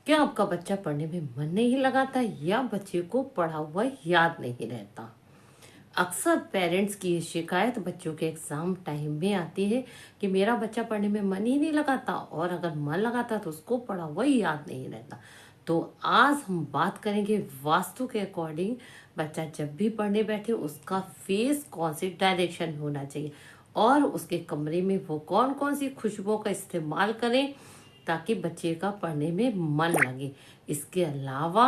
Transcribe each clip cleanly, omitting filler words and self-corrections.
क्या आपका बच्चा पढ़ने में मन नहीं लगाता या बच्चे को पढ़ा हुआ याद नहीं रहता? अक्सर पेरेंट्स की ये शिकायत बच्चों के एग्जाम टाइम में आती है कि मेरा बच्चा पढ़ने में मन ही नहीं लगाता और अगर मन लगाता तो उसको पढ़ा हुआ याद नहीं रहता। तो आज हम बात करेंगे वास्तु के अकॉर्डिंग बच्चा जब भी पढ़ने बैठे उसका फेस कौन सी डायरेक्शन होना चाहिए और उसके कमरे में वो कौन कौन सी खुशबुओं का इस्तेमाल करें ताकि बच्चे का पढ़ने में मन लगे। इसके अलावा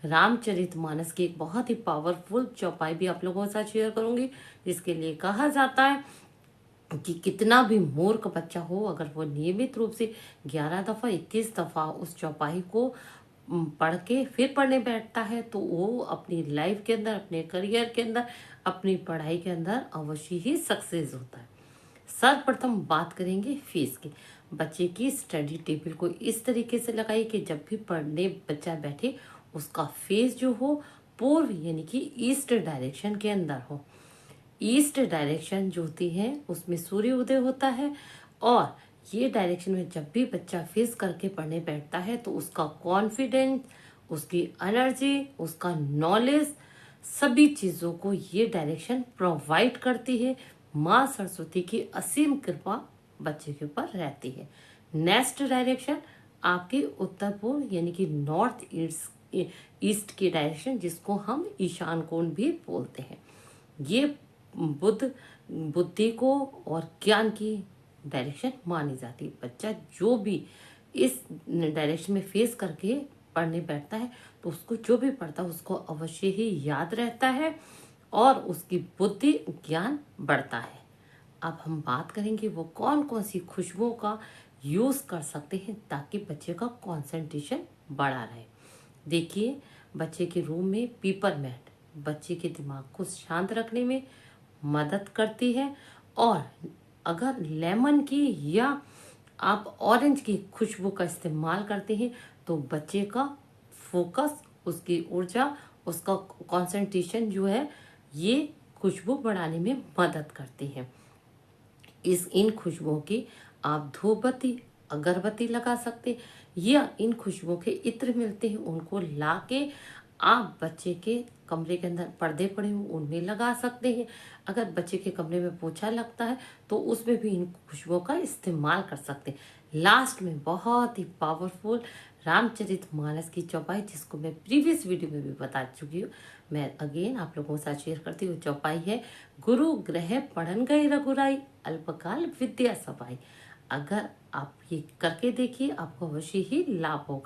रामचरितमानस की एक बहुत ही पावरफुल चौपाई भी आप लोगों के साथ शेयर करूंगी, जिसके लिए कहा जाता है कि कितना भी मूर्ख बच्चा हो अगर वो नियमित रूप से 11 दफा 21 दफा उस चौपाई को पढ़ के फिर पढ़ने बैठता है तो वो अपनी लाइफ के अंदर, अपने करियर के अंदर, अपनी पढ़ाई के अंदर अवश्य ही सक्सेस होता है। सर्वप्रथम बात करेंगे फीस की। बच्चे की स्टडी टेबल को इस तरीके से लगाइए कि जब भी पढ़ने बच्चा बैठे उसका फेस जो हो पूर्व यानी कि ईस्ट डायरेक्शन के अंदर हो। ईस्ट डायरेक्शन जो होती है उसमें सूर्य उदय होता है और ये डायरेक्शन में जब भी बच्चा फेस करके पढ़ने बैठता है तो उसका कॉन्फिडेंस, उसकी एनर्जी, उसका नॉलेज, सभी चीजों को ये डायरेक्शन प्रोवाइड करती है। माँ सरस्वती की असीम कृपा बच्चे के ऊपर रहती है। नेक्स्ट डायरेक्शन आपकी उत्तर पूर्व यानी कि नॉर्थ ईस्ट की डायरेक्शन, जिसको हम ईशान कोण भी बोलते हैं। ये बुद्धि को और ज्ञान की डायरेक्शन मानी जाती है। बच्चा जो भी इस डायरेक्शन में फेस करके पढ़ने बैठता है तो उसको जो भी पढ़ता है उसको अवश्य ही याद रहता है और उसकी बुद्धि ज्ञान बढ़ता है। अब हम बात करेंगे वो कौन कौन सी खुशबुओं का यूज कर सकते हैं ताकि बच्चे का कंसंट्रेशन बढ़ा रहे। देखिए, बच्चे के रूम में पीपरमेंट बच्चे के दिमाग को शांत रखने में मदद करती है और अगर लेमन की या आप ऑरेंज की खुशबू का इस्तेमाल करते हैं तो बच्चे का फोकस, उसकी ऊर्जा, उसका कंसंट्रेशन जो है ये खुशबू बढ़ाने में मदद करती है। इन खुशबुओं की आप धूपबत्ती, अगरबत्ती लगा सकते या इन खुशबुओं के इत्र मिलते हैं उनको ला के आप बच्चे के कमरे के अंदर पर्दे पड़े हुए उनमें लगा सकते हैं। अगर बच्चे के कमरे में पोछा लगता है तो उसमें भी इन खुशबुओं का इस्तेमाल कर सकते हैं। लास्ट में बहुत ही पावरफुल रामचरितमानस की चौपाई, जिसको मैं प्रीवियस वीडियो में भी बता चुकी हूँ, मैं अगेन आप लोगों के साथ शेयर करती हूँ। चौपाई है, गुरु ग्रह पढ़न गए रघुराई, अल्पकाल विद्या सपाई। अगर आप ये करके देखिए आपको अवश्य ही लाभ होगा।